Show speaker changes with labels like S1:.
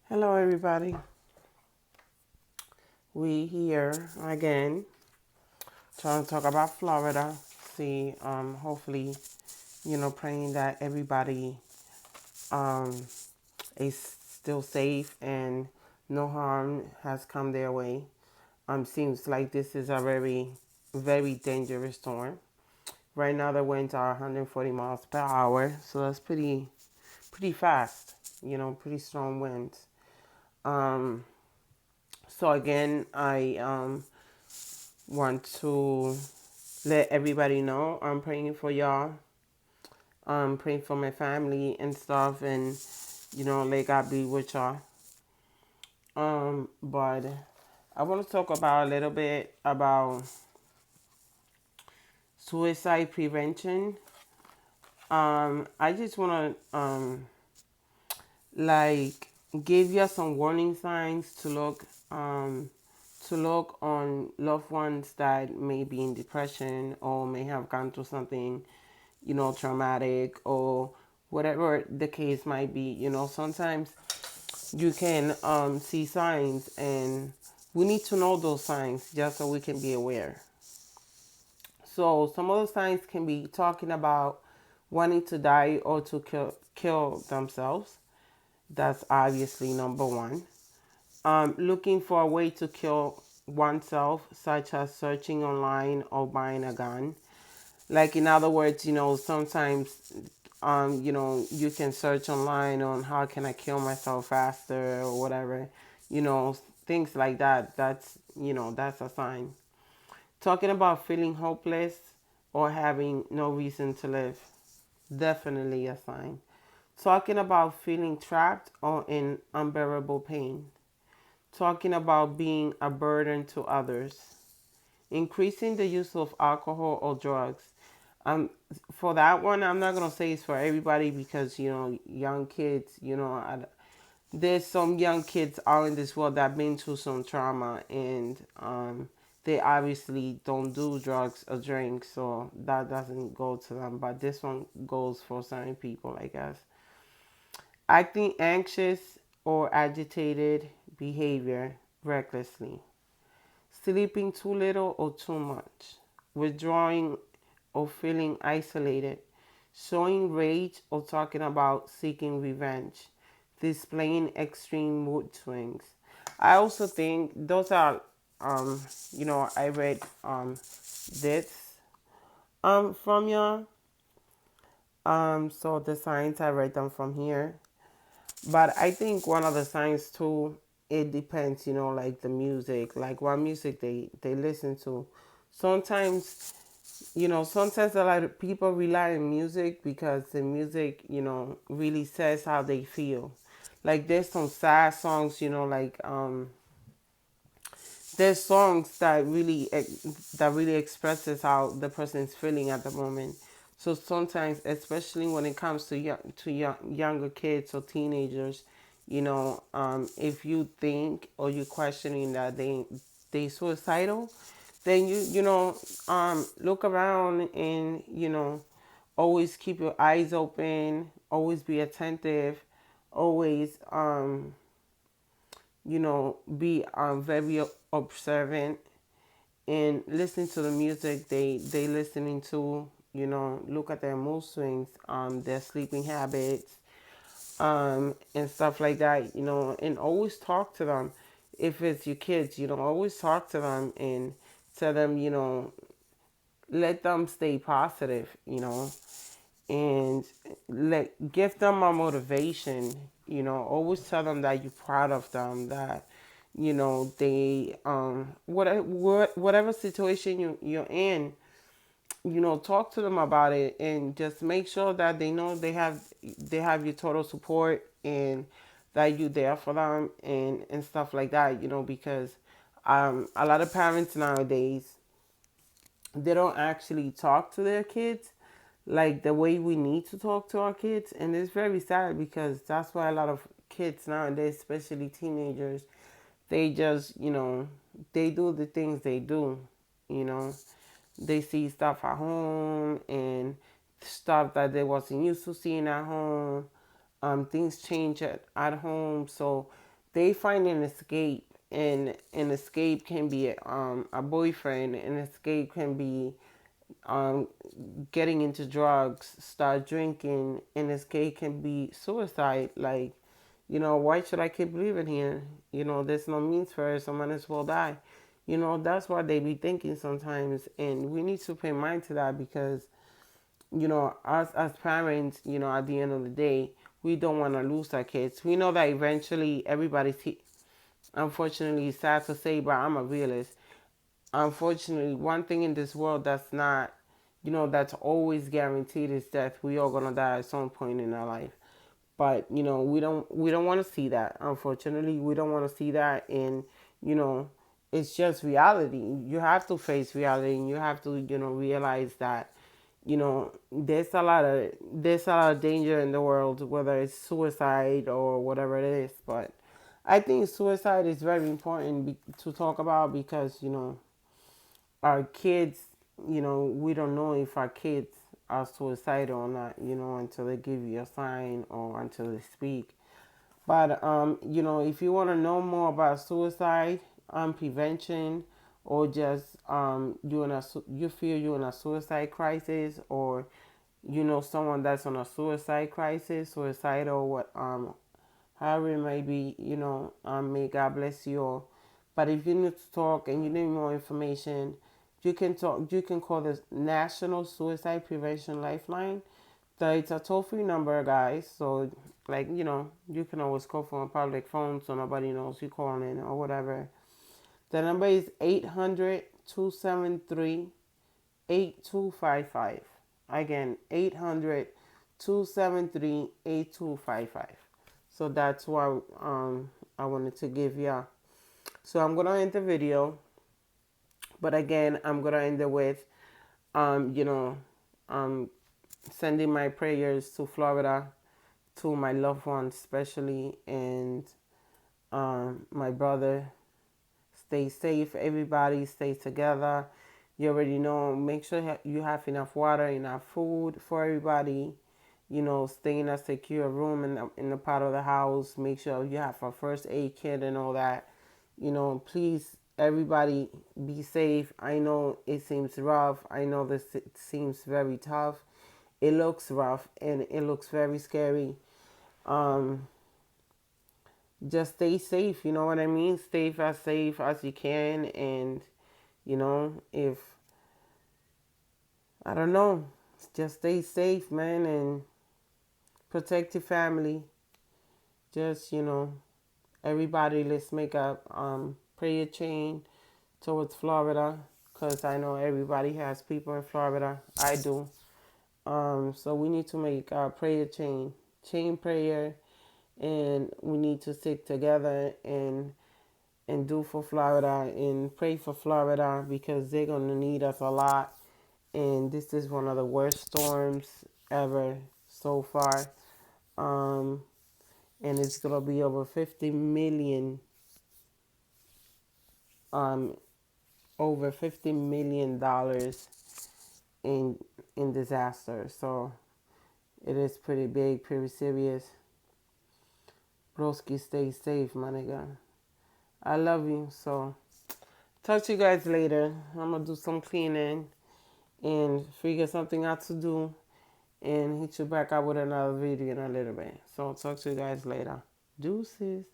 S1: Hello, everybody. We here again trying to talk about Florida. See, hopefully, praying that everybody um is still safe and no harm has come their way. Seems like this is a very, very dangerous storm. Right now, the winds are 140 miles per hour, so that's pretty fast. Pretty strong winds. Um, so again, I want to let everybody know I'm praying for y'all. I'm praying for my family and stuff, and let God be with y'all. But I want to talk about a little bit about suicide prevention. I just want to like give you some warning signs to look on loved ones that may be in depression or may have gone through something traumatic or whatever the case might be. Sometimes you can see signs, and we need to know those signs just so we can be aware. So some of the signs can be talking about wanting to die or to kill themselves. That's obviously number one. Looking for a way to kill oneself, such as searching online or buying a gun. Like, in other words, sometimes you can search online on how can I kill myself faster or whatever, you know, things like that. That's a sign. Talking about feeling hopeless or having no reason to live, definitely a sign. Talking about feeling trapped or in unbearable pain. Talking about being a burden to others. Increasing the use of alcohol or drugs. Um, for that one, I'm not gonna say it's for everybody because young kids. There's some young kids out in this world that been through some trauma, and they obviously don't do drugs or drink, so that doesn't go to them. But this one goes for certain people, I guess. Acting anxious or agitated behavior recklessly. Sleeping too little or too much. Withdrawing or feeling isolated, showing rage or talking about seeking revenge, displaying extreme mood swings. I also think those are, I read this from you. So the signs I read them from here. But I think one of the signs too, it depends, like the music, like what music they listen to. Sometimes sometimes a lot of people rely on music because the music, really says how they feel. Like there's some sad songs, like there's songs that really expresses how the person is feeling at the moment. So sometimes, especially when it comes to younger kids or teenagers, if you think or you're questioning that they suicidal, then look around and always keep your eyes open, always be attentive, always be very observant and listen to the music they listening to. Look at their mood swings, their sleeping habits, and stuff like that. And always talk to them. If it's your kids, always talk to them and tell them, let them stay positive, and give them a motivation. Always tell them that you're proud of them, that they whatever situation you're in, talk to them about it and just make sure that they know they have your total support and that you're there for them and stuff like that. Because a lot of parents nowadays, they don't actually talk to their kids like the way we need to talk to our kids, and it's very sad because that's why a lot of kids nowadays, especially teenagers, they just they do the things they do. you know they see stuff at home and stuff that they wasn't used to seeing at home. Things change at home, so they find an escape, and an escape can be a boyfriend. An escape can be um, getting into drugs, start drinking. An escape can be suicide. Like, why should I keep living here? There's no means for it, so I might as well die. That's what they be thinking sometimes, and we need to pay mind to that because us as parents, at the end of the day, we don't want to lose our kids. We know that eventually unfortunately, it's sad to say, but I'm a realist. Unfortunately, one thing in this world that's not, that's always guaranteed is death. We all gonna die at some point in our life. But we don't want to see that. Unfortunately, we don't want to see that, and you know, it's just reality. You have to face reality, and you have to realize that there's a lot of danger in the world, whether it's suicide or whatever it is. But I think suicide is very important to talk about because our kids, we don't know if our kids are suicidal or not, until they give you a sign or until they speak. But if you want to know more about suicide, prevention, or just you feel you're in a suicide crisis, or someone that's on a suicide crisis, suicidal, what however it may be, may God bless you all. But if you need to talk and you need more information, you can talk. You can call the National Suicide Prevention Lifeline. So it's a toll-free number, guys. So, like, you can always call from a public phone so nobody knows you calling or whatever. The number is 800-273-8255. Again, 800-273-8255. So that's why I wanted to give you. So I'm going to end the video. But again, I'm going to end it with, you know, um, sending my prayers to Florida, to my loved ones especially, and my brother. Stay safe, everybody. Stay together. You already know. Make sure you have enough water, enough food for everybody. Stay in a secure room in the part of the house. Make sure you have a first aid kit and all that. Please, everybody, be safe. I know it seems rough. I know this it seems very tough. It looks rough and it looks very scary. Um, just stay safe. You know what I mean? Stay as safe as you can. And, if, I don't know, just stay safe, man, and protect your family. Just, everybody, let's make a prayer chain towards Florida, because I know everybody has people in Florida. I do. So we need to make our prayer chain prayer, and we need to stick together and do for Florida and pray for Florida because they're gonna need us a lot. And this is one of the worst storms ever so far. Um, and it's gonna be over 50 million, um, over $50 million in disaster. So it is pretty big, pretty serious. Broski, stay safe, my nigga. I love you. So talk to you guys later. I'm gonna do some cleaning and figure something out to do and hit you back out with another video in a little bit. So talk to you guys later. Deuces.